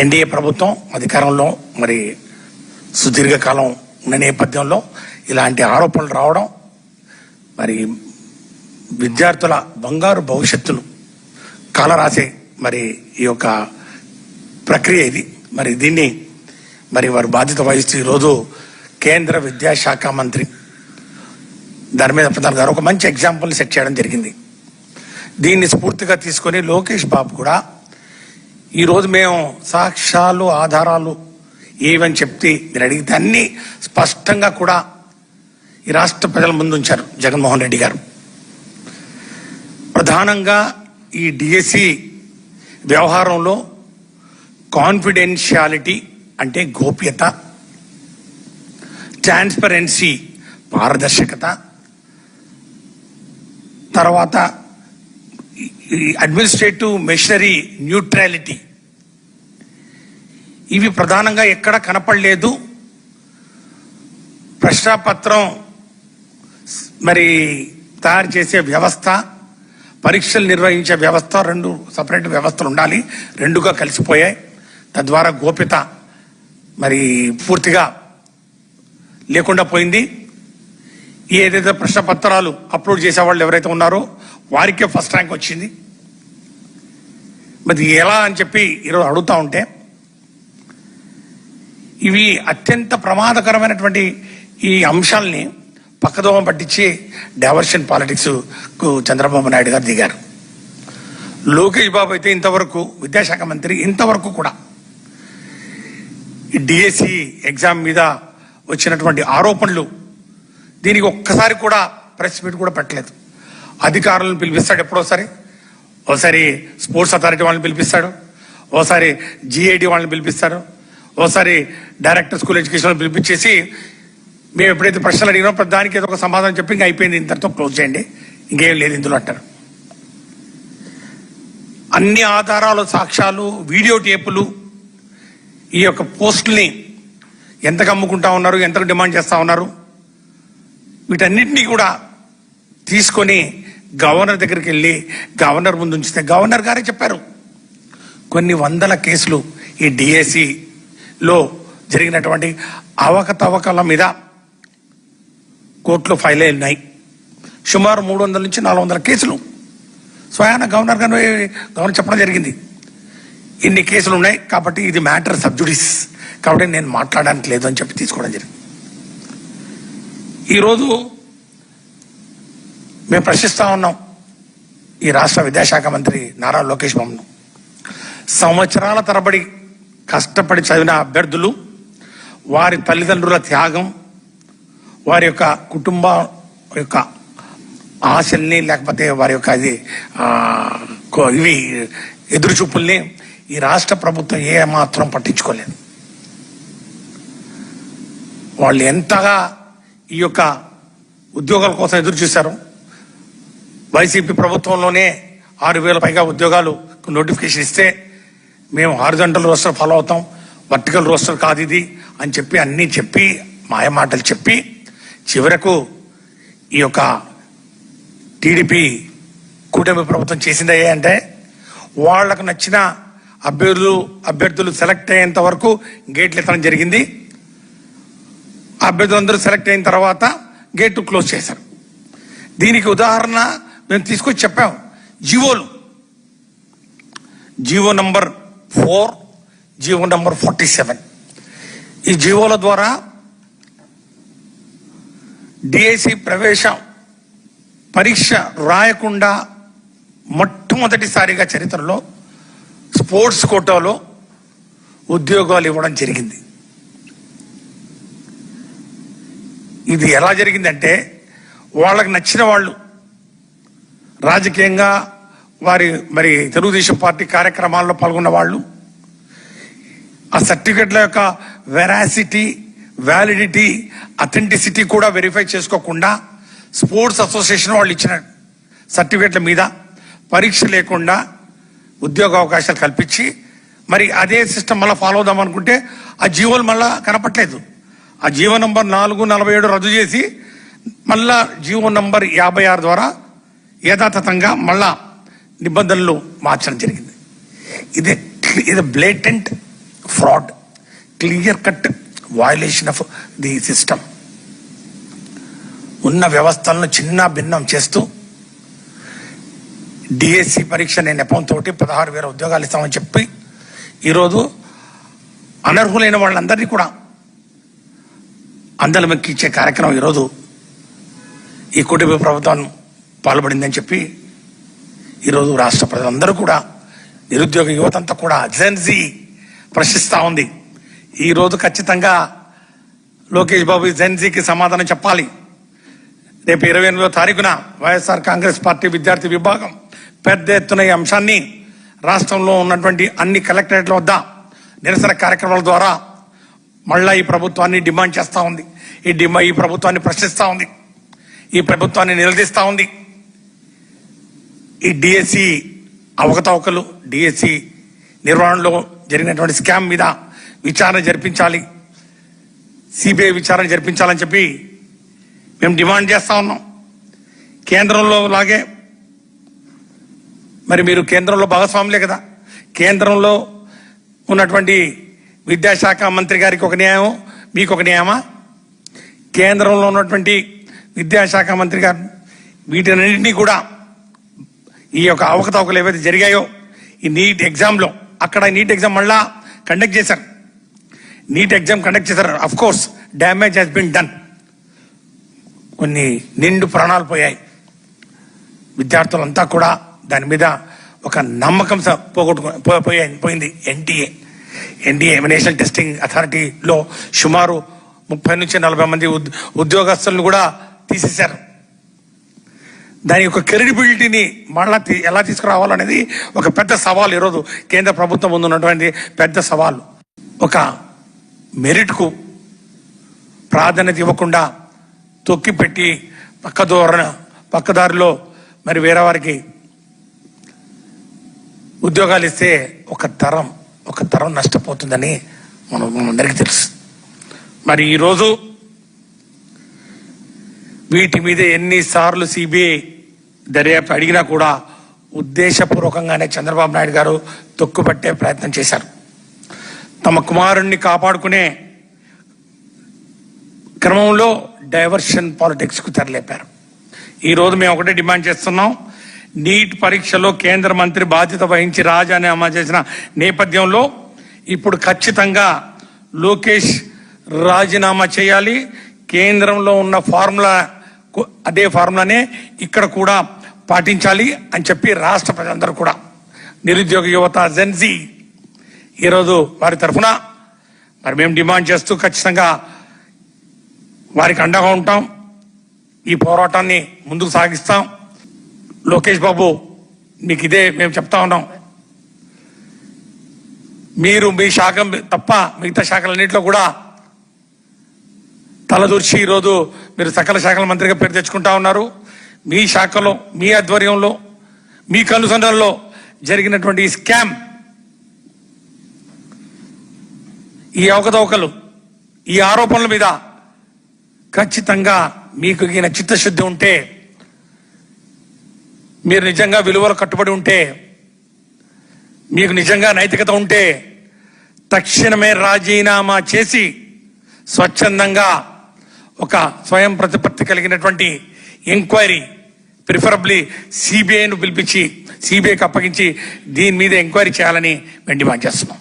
NDA ప్రభుత్వం అధికారంలో మరి సుదీర్ఘకాలం ఉన్న నేపథ్యంలో ఇలాంటి ఆరోపణలు రావడం మరి విద్యార్థుల బంగారు భవిష్యత్తును కాలరాసే మరి ఈ యొక్క ప్రక్రియ ఇది. మరి దీన్ని మరి వారు బాధ్యత వహిస్తూ ఈరోజు కేంద్ర విద్యాశాఖ మంత్రి ధర్మేంద్ర ప్రధాన్ గారు ఒక మంచి ఎగ్జాంపుల్ సెట్ చేయడం జరిగింది. దీన్ని స్ఫూర్తిగా తీసుకొని లోకేష్ బాబు కూడా ఈరోజు మేము సాక్ష్యాలు ఆధారాలు ఏవని చెప్తే మీరు అడిగితే అన్ని స్పష్టంగా కూడా ఈ రాష్ట్ర ప్రజల ముందు ఉంచారు జగన్మోహన్ రెడ్డి గారు. ప్రధానంగా ఈ డిఎస్సి వ్యవహారంలో కాన్ఫిడెన్షియాలిటీ అంటే గోప్యత, ట్రాన్స్పరెన్సీ పారదర్శకత, తర్వాత అడ్మినిస్ట్రేటివ్ మెషినరీ న్యూట్రాలిటీ ఇవి ప్రధానంగా ఎక్కడ కనపడలేదు. ప్రశ్నాపత్రం మరి తయారు చేసే వ్యవస్థ, పరీక్షలు నిర్వహించే వ్యవస్థ, రెండు సపరేట్ వ్యవస్థలు ఉండాలి, రెండుగా కలిసిపోయాయి. తద్వారా గోప్యత మరి పూర్తిగా లేకుండా పోయింది. ఏదైతే ప్రశ్నపత్రాలు అప్లోడ్ చేసేవాళ్ళు ఎవరైతే ఉన్నారో వారికే ఫస్ట్ ర్యాంక్ వచ్చింది. మరి ఎలా అని చెప్పి ఈరోజు అడుగుతా ఉంటే ఇవి అత్యంత ప్రమాదకరమైనటువంటి ఈ అంశాలని పక్కదోవ పట్టించి డైవర్షన్ పాలిటిక్స్ కు చంద్రబాబు నాయుడు గారు దిగారు. లోకేష్ బాబు అయితే ఇంతవరకు విద్యాశాఖ మంత్రి ఇంతవరకు కూడా ఈ డిఎస్సి ఎగ్జామ్ మీద వచ్చినటువంటి ఆరోపణలు దీనికి ఒక్కసారి కూడా ప్రెస్ మీట్ కూడా పెట్టలేదు. అధికారులను పిలిపిస్తాడు ఎప్పుడోసారి, ఓసారి స్పోర్ట్స్ అథారిటీ వాళ్ళని పిలిపిస్తాడు, ఓసారి జిఐడి వాళ్ళని పిలిపిస్తాడు, ఓసారి డైరెక్టర్ స్కూల్ ఎడ్యుకేషన్ పిలిపించేసి మేము ఎప్పుడైతే ప్రశ్నలు అడిగినా దానికి ఏదో ఒక సమాధానం చెప్పి ఇంకా అయిపోయింది, ఇంతటితో క్లోజ్ చేయండి, ఇంకేం లేదు ఇందులో అంటారు. అన్ని ఆధారాలు, సాక్ష్యాలు, వీడియో టేపులు, ఈ యొక్క పోస్టుల్ని ఎంతకు అమ్ముకుంటా ఉన్నారు, ఎంతకు డిమాండ్ చేస్తా ఉన్నారు, వీటన్నిటినీ కూడా తీసుకొని గవర్నర్ దగ్గరికి వెళ్ళి గవర్నర్ ముందు ఉంచితే గవర్నర్ గారే చెప్పారు కొన్ని వందల కేసులు ఈ డిఎస్సిలో జరిగినటువంటి అవకతవకల మీద కోర్టులో ఫైల్ అయినాయి. సుమారు 300 నుంచి 400 కేసులు స్వయాన గవర్నర్ చెప్పడం జరిగింది. ఇన్ని కేసులు ఉన్నాయి కాబట్టి ఇది మ్యాటర్ సబ్జుడిస్, కాబట్టి నేను మాట్లాడడానికి లేదు అని చెప్పి తీసుకోవడం జరిగింది. ఈరోజు మేము ప్రశ్నిస్తా ఉన్నాం ఈ రాష్ట్ర విద్యాశాఖ మంత్రి నారా లోకేష్ బాబును. సంవత్సరాల తరబడి కష్టపడి చదివిన అభ్యర్థులు, వారి తల్లిదండ్రుల త్యాగం, వారి యొక్క కుటుంబం యొక్క ఆశల్ని లేకపోతే వారి యొక్క ఇవి ఎదురుచూపుల్ని ఈ రాష్ట్ర ప్రభుత్వం ఏమాత్రం పట్టించుకోలేదు. వాళ్ళు ఎంతగా ఈ యొక్క ఉద్యోగాల కోసం ఎదురు చూశారు. వైసీపీ ప్రభుత్వంలోనే 6,000 పైగా ఉద్యోగాలు నోటిఫికేషన్ ఇస్తే మేము హారిజాంటల్ రోస్టర్ ఫాలో అవుతాం, వర్టికల్ రోస్టర్ కాదు ఇది అని చెప్పి అన్నీ చెప్పి మాయమాటలు చెప్పి చివరకు ఈ యొక్క టీడీపీ కూటమి ప్రభుత్వం చేసిందే అంటే వాళ్లకు నచ్చిన అభ్యర్థులు సెలెక్ట్ అయ్యేంత వరకు గేట్లు ఎత్తడం జరిగింది. అభ్యర్థులందరూ సెలెక్ట్ అయిన తర్వాత గేట్లు క్లోజ్ చేశారు. దీనికి ఉదాహరణ మేము తీసుకొచ్చి చెప్పాం. జీవో నంబర్ 4, జీవో నంబర్ 47, ఈ జీవోల ద్వారా డిఎస్సి ప్రవేశ పరీక్ష రాయకుండా మొట్టమొదటిసారిగా చరిత్రలో స్పోర్ట్స్ కోటాలో ఉద్యోగాలు ఇవ్వడం జరిగింది. ఇది ఎలా జరిగిందంటే వాళ్ళకి నచ్చిన వాళ్ళు రాజకీయంగా మరి తెలుగుదేశం పార్టీ కార్యక్రమాల్లో పాల్గొన్న వాళ్ళు ఆ సర్టిఫికెట్ల యొక్క వెరాసిటీ, వ్యాలిడిటీ, అథెంటిసిటీ కూడా వెరిఫై చేసుకోకుండా స్పోర్ట్స్ అసోసియేషన్ వాళ్ళు ఇచ్చిన సర్టిఫికెట్ల మీద పరీక్ష లేకుండా ఉద్యోగ అవకాశాలు కల్పించి మరి అదే సిస్టమ్ మళ్ళీ ఫాలో అవుదాం అనుకుంటే ఆ జీవోలు మళ్ళా కనపట్లేదు. ఆ జీవో నంబర్ 447 రద్దు చేసి మళ్ళా జీవో నంబర్ 56 ద్వారా యథాతథంగా మళ్ళా నిబంధనలు మార్చడం జరిగింది. ఇది blatant fraud, clear cut violation of the system. ఉన్న వ్యవస్థలను చిన్న భిన్నం చేస్తూ డిఎస్సి పరీక్ష అనే నెపంతో 16,000 ఉద్యోగాలు ఇస్తామని చెప్పి ఈరోజు అనర్హులైన వాళ్ళందరినీ కూడా అందలమెక్కించే కార్యక్రమం ఈరోజు ఈ కుటుంబ ప్రభుత్వం పాల్పడిందని చెప్పి ఈరోజు రాష్ట్ర ప్రజలందరూ కూడా, నిరుద్యోగ యువతంతా కూడా జెన్జీ ప్రశ్నిస్తూ ఉంది. ఈరోజు ఖచ్చితంగా లోకేష్ బాబు జెన్జీకి సమాధానం చెప్పాలి. రేపు 28వ తారీఖున వైఎస్ఆర్ కాంగ్రెస్ పార్టీ విద్యార్థి విభాగం పెద్ద ఎత్తున ఈ అంశాన్ని రాష్ట్రంలో ఉన్నటువంటి అన్ని కలెక్టరేట్ల వద్ద నిరసన కార్యక్రమాల ద్వారా మళ్ళా ఈ ప్రభుత్వాన్ని డిమాండ్ చేస్తూ ఉంది. ఈ ప్రభుత్వాన్ని ప్రశ్నిస్తూ ఉంది, ఈ ప్రభుత్వాన్ని నిలదీస్తూ ఉంది. ఈ డిఎస్సి అవకతవకలు, డిఎస్సి నిర్వహణలో జరిగినటువంటి స్కామ్ మీద విచారణ జరిపించాలి, సిబిఐ విచారణ జరిపించాలని చెప్పి మేము డిమాండ్ చేస్తా ఉన్నాం. కేంద్రంలో లాగే మరి మీరు కేంద్రంలో భాగస్వాములే కదా, కేంద్రంలో ఉన్నటువంటి విద్యాశాఖ మంత్రి గారికి ఒక న్యాయం, మీకు ఒక న్యాయమా? కేంద్రంలో ఉన్నటువంటి విద్యాశాఖ మంత్రి గారు వీటన్నింటినీ కూడా ఈ యొక్క అవకతవకలు ఏవైతే జరిగాయో ఈ నీట్ ఎగ్జామ్లో, అక్కడ నీట్ ఎగ్జామ్ మళ్ళా కండక్ట్ చేశారు. నీట్ ఎగ్జామ్ కండక్ట్ చేశారు. Of course damage has been done. కొన్ని నిండు ప్రాణాలు పోయాయి. విద్యార్థులంతా కూడా దాని మీద ఒక నమ్మకం పోయింది. ఎన్టీఏ నేషనల్ టెస్టింగ్ అథారిటీలో సుమారు 30 నుంచి 40 మంది ఉద్యోగస్తులను కూడా తీసేశారు. దాని యొక్క క్రెడిబిలిటీని మళ్ళా ఎలా తీసుకురావాలనేది ఒక పెద్ద సవాల్. ఈరోజు కేంద్ర ప్రభుత్వం ముందు ఉన్నటువంటి పెద్ద సవాల్. ఒక మెరిట్కు ప్రాధాన్యత ఇవ్వకుండా తొక్కిపెట్టి పక్కదారిలో మరి వేరే వారికి ఉద్యోగాలు ఇస్తే ఒక తరం నష్టపోతుందని మనందరికీ తెలుసు. మరి ఈరోజు వీటి మీద ఎన్నిసార్లు సిబిఐ దర్యాప్తు అడిగినా కూడా ఉద్దేశపూర్వకంగానే చంద్రబాబు నాయుడు గారు తొక్కుపట్టే ప్రయత్నం చేశారు. తమ కుమారుణ్ణి కాపాడుకునే క్రమంలో డైవర్షన్ పాలిటిక్స్ కు తెరలేపారు. ఈరోజు మేము ఒకటే డిమాండ్ చేస్తున్నాం. నీట్ పరీక్షలో కేంద్ర మంత్రి బాధ్యత వహించి రాజీనామా చేసిన నేపథ్యంలో ఇప్పుడు ఖచ్చితంగా లోకేష్ రాజీనామా చేయాలి. కేంద్రంలో ఉన్న అదే ఫార్ములానే ఇక్కడ కూడా పాటించాలి అని చెప్పి రాష్ట్ర ప్రజలందరూ కూడా, నిరుద్యోగ యువత జెన్జీ ఈరోజు వారి తరఫున మరి మేము డిమాండ్ చేస్తూ ఖచ్చితంగా వారికి అండగా ఉంటాం. ఈ పోరాటాన్ని ముందుకు సాగిస్తాం. లోకేష్ బాబు, మీకు ఇదే మేము చెప్తా ఉన్నాం. మీరు మీ శాఖ తప్ప మిగతా శాఖలన్నింటిలో కూడా తలదూర్చి ఈరోజు మీరు సకల శాఖల మంత్రిగా పేరు తెచ్చుకుంటా ఉన్నారు. మీ శాఖలో, మీ ఆధ్వర్యంలో, మీ కనుసంధానంలో జరిగినటువంటి ఈ స్కామ్, ఈ అవకతవకలు, ఈ ఆరోపణల మీద ఖచ్చితంగా మీకు చిత్తశుద్ధి ఉంటే, మీరు నిజంగా విలువలు కట్టుబడి ఉంటే, మీకు నిజంగా నైతికత ఉంటే తక్షణమే రాజీనామా చేసి స్వచ్ఛందంగా ఒక స్వయం ప్రతిపత్తి కలిగినటువంటి ఎంక్వైరీ, ప్రిఫరబ్లీ సిబిఐను పిలిపించి సిబిఐకి అప్పగించి దీని మీద ఎంక్వైరీ చేయాలని మేము డిమాండ్ చేస్తున్నాం.